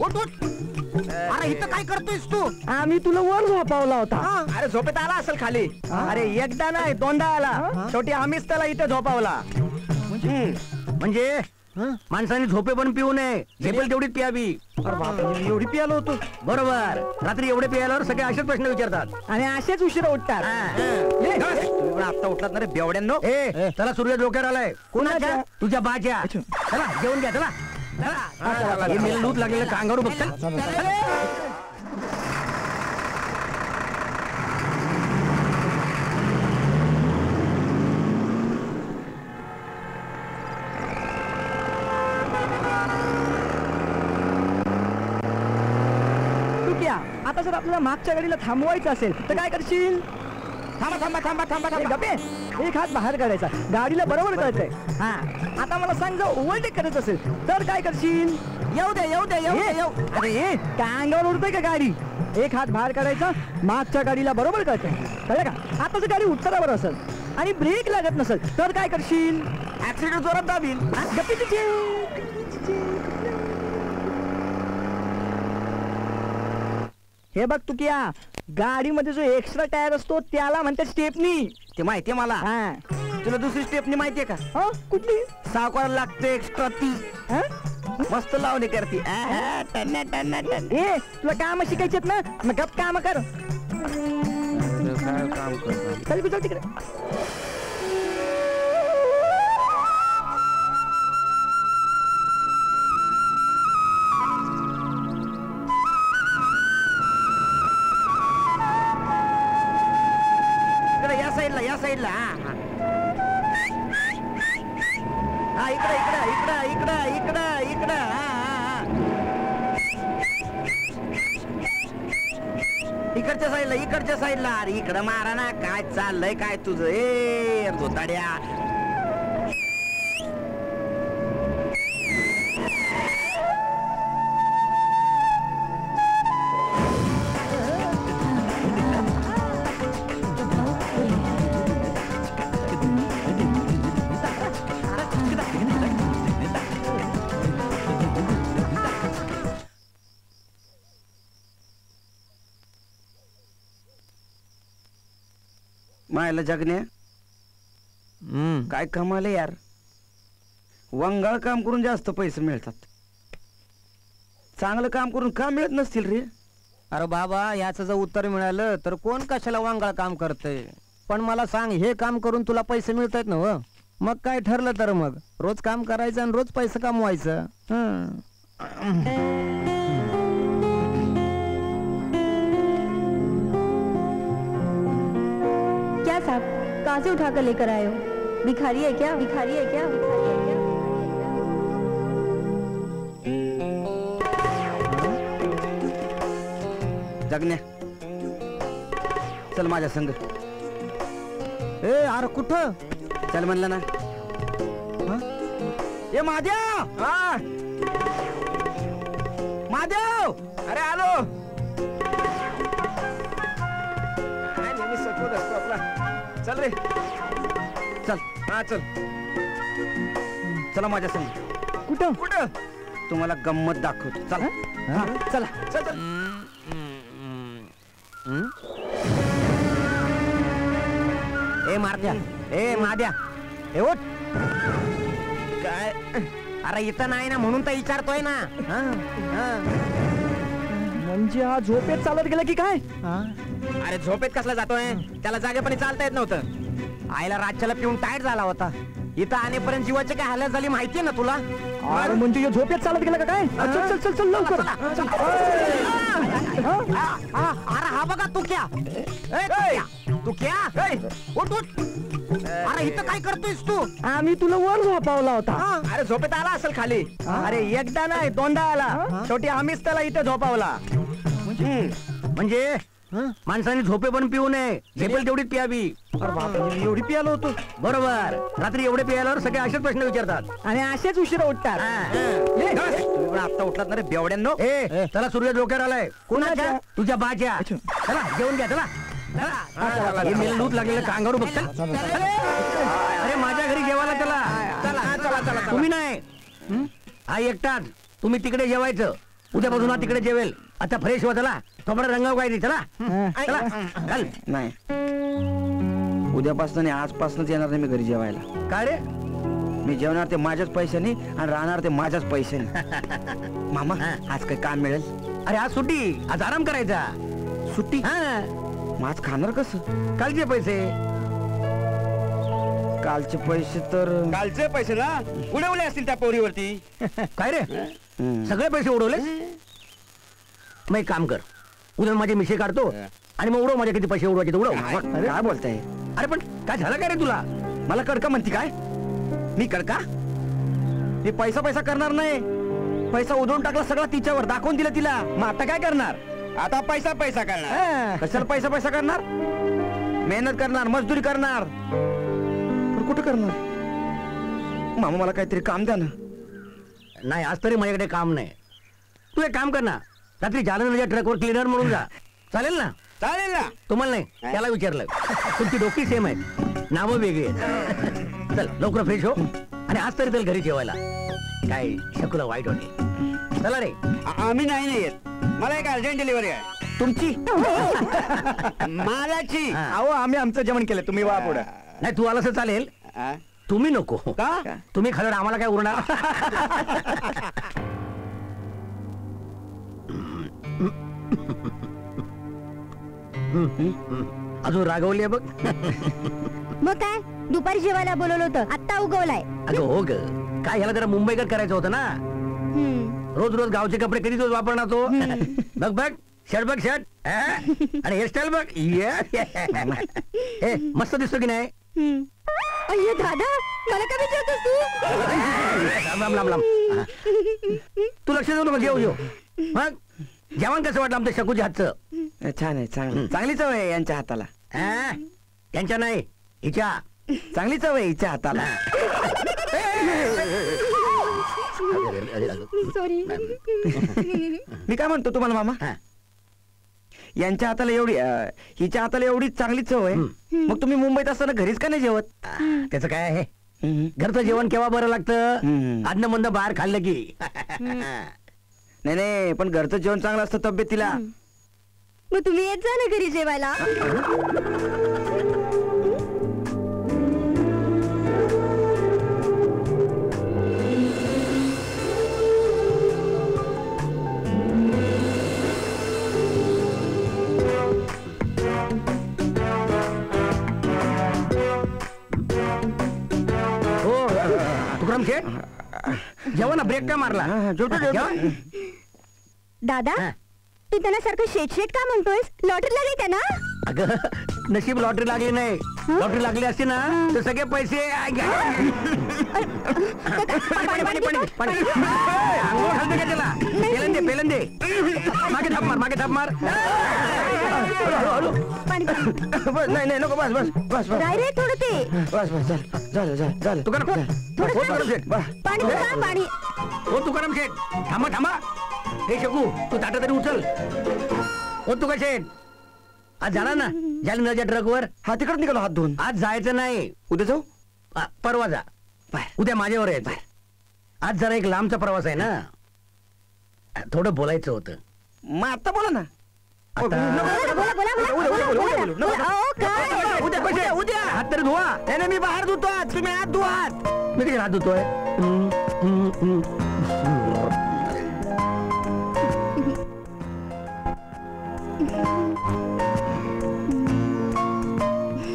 उठ उठ. अरे इथं काय करतोयस तू? आम्ही तुला वर झोपावला होता. अरे झोपेत आला असेल खाली. अरे एकदा नाही दोनदा आला. शेवटी आम्हीच त्याला इथे झोपावला. म्हणजे माणसाने झोपे पण पिऊ नये, झेपेल तेवढीच प्यावी. एवढी पियालो होतो. बरोबर. रात्री एवढे पियाल्यावर सगळे असेच प्रश्न विचारतात आणि असेच उशिरा उठतात. आता उठलात ना रे बेवड्यांनो. चला सूर्य डोक्यावर आलाय. कोणाच्या? तुझ्या बाच्या. चला जेवण घ्या. चला हे मेल लूट लागलेलं कांगारू बघता. आता जर आपल्याला मागच्या गाडीला थांबवायचं असेल तर काय करशील? थांबा थांबा थांबा थांबा थांबा. गप्पे, एक हात बाहेर काढायचा, गाडीला बरोबर कळतंय. हा, आता मला सांग, जर ओव्हरटेक करायचं असेल तर काय करशील? येऊ दे येऊ दे येऊ दे येऊ. अरे काय अंगावर उडतोय का गाडी? एक हात बाहेर काढायचा, मागच्या गाडीला बरोबर कळतंय. कळलं का? आता जर गाडी उत्तरावर असेल आणि ब्रेक लागत नसेल तर काय करशील? ऍक्सिडेंट जोरात दाबील. गप्पी तिथे. हे बघ तू किया, गाडीमध्ये जो एक्स्ट्रा टायर असतो त्याला म्हणते स्टेपनी. ते माहितीये मला. तुला दुसरी स्टेपनी माहितीये का? कुठली? सावकाराला लागते एक्स्ट्रा ती. मस्त लावणी करते. ए तुला काम शिकायचेत ना, मग गप काम कर. चल गुजर तिकडे. या साईडला. हा इकडे इकडे इकडे इकडे इकडे इकडे. इकडच्या साईडला इकडच्या साईडला. अरे इकडं मारा ना. काय चाललंय काय तुझं? ए धोताड्या. मायला जगण्या काय कमाल यार. वंगाळ काम करून जास्त पैसे मिळतात. चांगलं काम करून का मिळत नसतील रे? अरे बाबा, याचं जर उत्तर मिळालं तर कोण कशाला वांगाळ काम करतंय. पण मला सांग, हे काम करून तुला पैसे मिळतायत ना? व मग काय ठरलं तर मग रोज काम करायचं आणि रोज पैसे कमवायचं. क्या साहब, कहाँ से उठाकर लेकर आए हो? भिखारी है क्या? भिखारी है क्या? भिखारी है क्या? जगण्या चल माझ्या संग. ए अरे कुठं? चल म्हणलं ना. ए महादेव. महादेव अरे आलो. चल रे चल. हा चल. चला माझ्या संग. कुठं? कुठं? तुम्हाला गंमत दाखवतो. चला चला चल चल. ए मारत्या, ए माद्या, ए उठ. काय? अरे इथं नाही ना म्हणून तर विचारतोय ना. म्हणजे हा झोपेत चालत गेला की काय? अरे झोपेत कसला जातोय? त्याला जागेपणी चालता येत नव्हतं. आईला रातच्याला पिऊन टाईट झाला होता. इथं आणेपर्यंत जीवाची काय हालत झाली माहितीये ना तुला? अरे म्हणजे झोपेत चालत गेला का काय? चल चल चल चल लवकर. अरे हा बघा तू क्या. तू क्या? उठ उठ. अरे इथं काय करतोयस तू? आम्ही तुला वर झोपावला होता. अरे झोपेत आला असेल खाली. अरे एकदा नाही दोनदा आला. शेवटी आम्हीच त्याला इथे झोपावला. म्हणजे माणसाने झोपे पण पिऊ नये, झेपेल तेवढीच प्यावी. एवढी पियालो होतो. बरोबर. रात्री एवढे पियाल्यावर सगळे असेच प्रश्न विचारतात आणि असेच उशिरा उठतात. आता उठलात ना रे बेवड्यांनो. चला सूर्य डोक्यावर आलाय. कोणाच्या? तुझ्या बाच्या. चला जेवण घ्या. चला हे मेल लूट लागलेलं कांगारू बघता. अरे माझ्या घरी जेवायला चला. चला चला चला. तुम्ही नाही, हा एकटाच. तुम्ही तिकडे जेवायचं. उद्यापासून हा तिकडे जेवेल. आता फ्रेश व्हा चला. थोडं रंगाव काय चला चला चल. नाही, उद्यापासून आजपासूनच येणार नाही मी घरी जेवायला. काय रे? मी जेवणार ते माझ्याच पैशाने आणि राहणार ते माझ्याच पैशाने. मामा आज काही काम मिळेल? अरे आज सुट्टी, आज आराम करायचा. सुट्टी? हा, मग आज खाणार कसं? कालचे पैसे. कालचे पैसे तर कालचे पैसे ना उडवले असतील त्या पोरीवरती. काय रे, सगळे पैसे उडवले? मग एक काम कर, उद्या माझे मिशे काढतो आणि मग उडव. माझे किती पैसे उडवायचे ते उडव. काय बोलताय? अरे पण काय झालं काय रे तुला? मला कडका म्हणती काय? मी कडका? मी पैसा पैसा करणार नाही. पैसा उधळून टाकला सगळा तिच्यावर, दाखवून दिलं तिला. मग आता काय करणार? आता पैसा पैसा करणार. कशाला पैसा पैसा करणार? मेहनत करणार, मजदुरी करणार. पण कुठं करणार? मामा मला काहीतरी काम द्या ना. नाही, आज तरी माझ्याकडे काम नाही. तू एक काम कर ना, रात्री जालन्याच्या ट्रकवर क्लिनर म्हणून जा. चालेल ना? चालेल ना. तुम्हाला नाही, त्याला विचारलं. तुमची डोकी सेम आहेत, नावं वेगळी आहेत. चल लवकर फ्रेश हो आणि आज तरी चल घरी जेवायला. काय शकुला वाईट वाटे. चला रे. आम्ही नाही येत. मला एक अर्जंट डिलिव्हरी आहे. तुमची? मालाची. अहो आम्ही आमचं जेवण केलं, तुम्ही वा पुढे. नाही, तू आलास चालेल, हा? तुम्ही नको. का? तुम्ही खाल्यावर आम्हाला काय उरणार? अजून रागवली बघ. मग काय दुपारी जेवायला बोलवलं होतं, आत्ता उगवलाय. अगं हो ग, काय ह्याला जरा मुंबईकर करायचं होतं ना. रोज रोज गावचे कपडे कधी रोज वापरणार तो. बघ बघ, शर्ट बघ शर्ट, आणि हेअरस्टाईल बघ. ए मस्त दिसतो की नाही? अय्यो दादा, मला काय विचारतोस तू? लांब लांब लांब. तू लक्ष देऊ नको, जेव जेव. मग जेवण कसं वाटलं आमच्या शकूच्या हातचं? छान आहे, चांगली चव आहे यांच्या हाताला. यांच्या नाही, हिच्या. चांगली चव आहे हिच्या हाताला. सॉरी. मी काय म्हणतो तुम्हाला मामा, यांच्या हाताला एवढी हिच्या हाताला एवढी चांगली चव आहे, मग तुम्ही मुंबईत असताना घरीच का नाही जेवत? त्याचं काय आहे, घरचं जेवण केव्हा बरं लागतं? अन्न मंद बाहेर खाल्लं की. नाही नाही, पण घरचं जेवण चांगलं असतं तब्येतीला. मग तुम्ही येत जा ना घरी जेवायला. तुकाराम शेठ, जेवण ब्रेक का मारला? दादा, तू त्यांना सारखं शेट शेट का म्हणतोयस? लॉटरी लागली त्यांना? अगं नशीब लॉटरी लागली नाही. लॉटरी लागली असती ना तर सगळे पैसे. पाणी पाणी पाणी. अंघोळ घालते का त्याला? पेलन दे. मागे थाप मार, मागे थाप मार. पाणी नाही नाही नको, बस बस बस बस रे थोडं ते. बस बस झालं झालं झालं. तुकाराम शेठ, पाणी पाणी. हो तुकाराम शेठ, थांबा थांबा. हे शकू, तू ताटा तरी उचल. हो तुका शेठ, आज जाणार ना जालन्याच्या ट्रकवर? हा, तिकडे निघालो हात धुवून. आज जायचं नाही, उद्या जाऊ. परवा जा. उद्या माझ्यावर यायचं. आज जरा एक लांबचा प्रवास आहे ना, थोडं बोलायचं होतं. मग आता बोला ना. उद्या हात तरी धुवा. नाही मी बाहेर धुतो, तुम्ही हात धुवा. मी कधी हात धुतोय?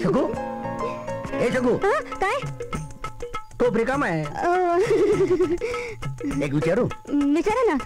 शकू, हे शकू, काय तो रिकामा आहे. एक विचारू? विचारा ना,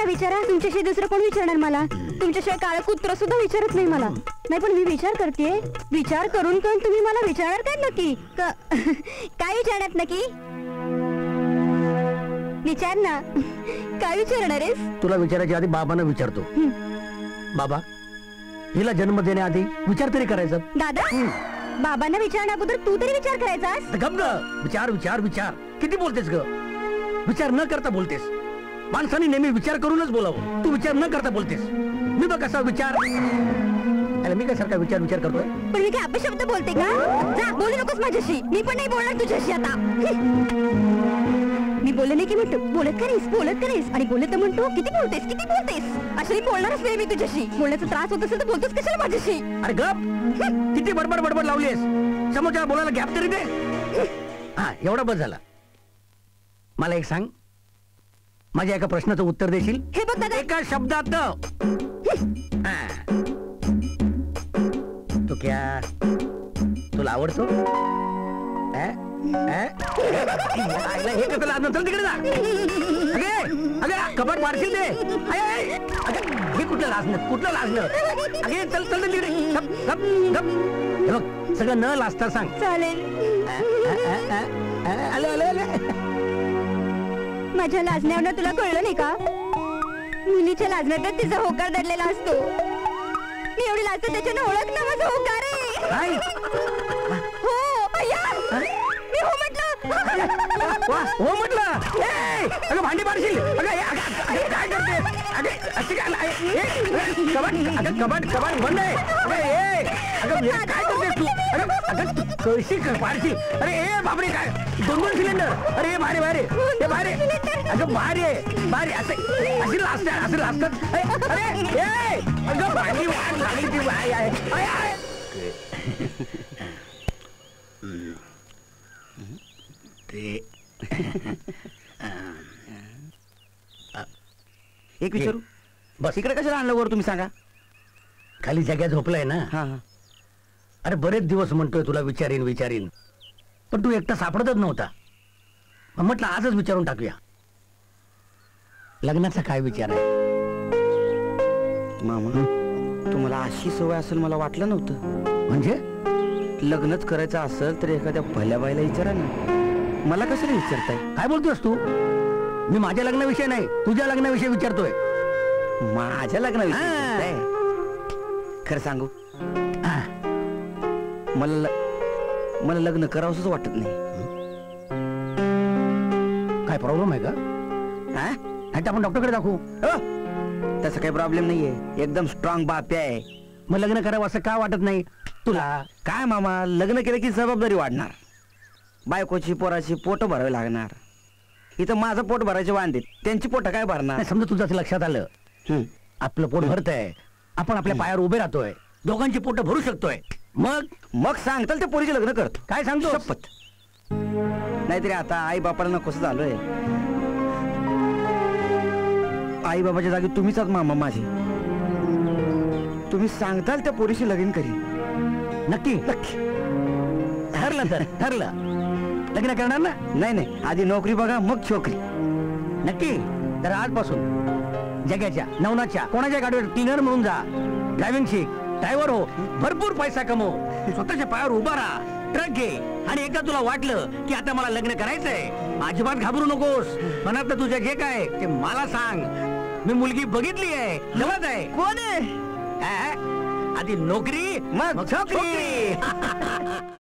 विचारा. तुमच्याशी दुसरं कोण विचारणार मला? तुमच्याशिवाय काळं कुत्र सुद्धा विचारत नाही मला. नाही पण मी विचार करते. विचार करून तुम्ही मला विचारणार काय नक्की? काय विचारणार नक्की? विचार ना, काय विचारणार आहेस? तुला विचारायच्या आधी बाबांना विचारतो. बाबा, हिला जन्म देण्याआधी विचार तरी करायचा. दादा, बाबांना विचारण्या अगोदर तू तरी विचार करायचास. गप ग. विचार विचार विचार. किती बोलतेस ग? विचार न करता बोलतेस. माणसाने नेहमी विचार करूनच बोलावं. तू विचार न करता बोलतेस. मी बघ कसा विचार. मी काय सारखा विचार करतोय? पण मी काय अपशब्द बोलते का? जा, बोलू नकोस माझ्याशी. मी पण नाही बोलणार तुझ्याशी आता. मी बोलले नाही की म्हणतो बोलत का नाहीस आणि बोलत तर म्हणतो किती बोलतेस अशी बोलणारच नाही मी तुझ्याशी. बोलण्याचा त्रास होत असेल तर बोलतोस कशाला माझ्याशी? अरे गप, किती बडबड लावलीस. समोरच्या बोलायला गॅप तरी दे. हा, एवढा बस झाला. मला एक सांग, माझ्या एका प्रश्नाचं उत्तर देशील? हे बघ दादा, एका शब्दात. तो क्या तुला आवडतो? हे कसं लाजणं? चल तिकडे जा. अगे कपाट पारशील दे. हे कुठलं लाजणं? अगे चल तिकडे. हे बघ, सगळं न लाजता सांग. चालेल. आले. माझ्या लाजण्यावर तुला कळलं नाही का? मुलीच्या लाजण्यात तिचा होकार दडलेला असतो. मी एवढी लाजतो त्याच्यानं ओळख ना माझा होकार आहे. हो अय्या, मी हो म्हटलं. अगं भांडी पाडशील. काय करते? कबाट बंद आहे. काय करतेस तू? कळशी पाडशील. अरे ए बापरे, काय 2 सिलेंडर. अरे बाहेर अगं बाहेर अशी लाजतात. अरे अगं भांडी वाट लागली ती आहे. एक विचारू? बस. इकडे कशाला आणलं वर तुम्ही सांगा? खाली जाग्या झोपलाय ना. हा. अरे बरेच दिवस म्हणतोय तुला विचारीन, पण तू एकटा सापडतच नव्हता. मग म्हटलं आजच विचारून टाकूया. लग्नाचा काय विचार आहे? मामा, तुम्हाला अशी सवय असेल मला वाटलं नव्हतं. म्हणजे लग्नच करायचं असेल तर एखाद्या भल्या बाईला विचारा ना. मला कशाला विचारताय? काय बोलतोस तू? मी माझ्या लग्नाविषयी नाही, तुझ्या लग्नाविषयी विचारतोय. माझ्या लग्नाविषयी? खरं सांगू, मला लग्न करावंसच वाटत नाही. काय प्रॉब्लेम आहे का? आपण डॉक्टरकडे दाखवू. तसं काही प्रॉब्लेम नाहीये. एकदम स्ट्रॉंग बाप्या आहे. मग लग्न करावं असं का वाटत नाही तुला? काय मामा, लग्न केलं की जबाबदारी वाढणार. बायकोची पोराची पोट भरावी लागणार. इथं माझं पोट भरायचे वांदे, त्यांची पोट काय भरणार? समजा तुझं असं लक्षात आलं, आपलं पोट भरतंय, आपण आपल्या पायावर उभे राहतोय, दोघांची पोट भरू शकतोय, मग सांगताल त्या पोरीचे लग्न करतो. काय सांगतो? शपथ. नाहीतरी आता आई बापाला नकोस झालोय. आई बाबाच्या जागी तुम्हीच आहात मामा माझे. तुम्ही सांगताल त्या पोरीशी लगीन करी. नक्की? ठरलं. लग्न करणार ना? नाही, आधी नोकरी बघा मग छोकरी. नक्की? तर आजपासून जगाच्या नवनाच्या कोणाच्या गाडीवर क्लीनर म्हणून जा, ड्रायव्हिंग शिक, ड्रायव्हर हो, भरपूर पैसा कमव, स्वतःच्या पायावर उभा राहा, ट्रक घे. आणि एकदा तुला वाटलं की आता मला लग्न करायचंय, अजिबात घाबरू नकोस. मनात तुझ्या जे काय ते मला सांग. मी मुलगी बघितली आहे, जवळच आहे. कोण आहे? आधी नोकरी मग छोकरी.